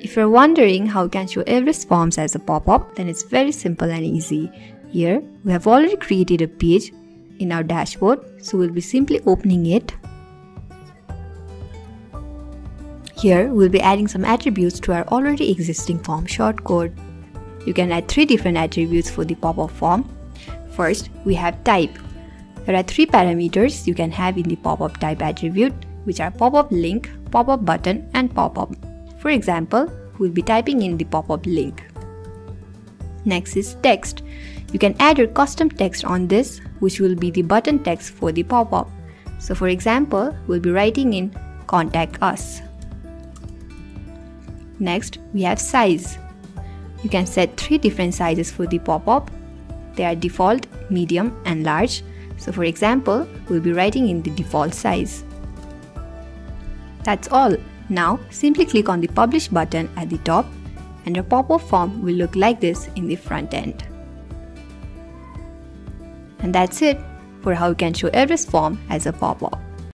If you're wondering how you can show Everest Forms as a pop-up, then it's very simple and easy. Here, we have already created a page in our dashboard, so we'll be simply opening it. Here, we'll be adding some attributes to our already existing form shortcode. You can add 3 different attributes for the pop-up form. First, we have type. There are 3 parameters you can have in the pop-up type attribute, which are pop-up link, pop-up button, and pop-up. For example, we'll be typing in the pop-up link. Next is text. You can add your custom text on this, which will be the button text for the pop-up. So for example, we'll be writing in contact us. Next, we have size. You can set 3 different sizes for the pop-up. They are default, medium, and large. So for example, we'll be writing in the default size. That's all. Now simply click on the publish button at the top and your pop-up form will look like this in the front end. And that's it for how you can show Everest form as a pop-up.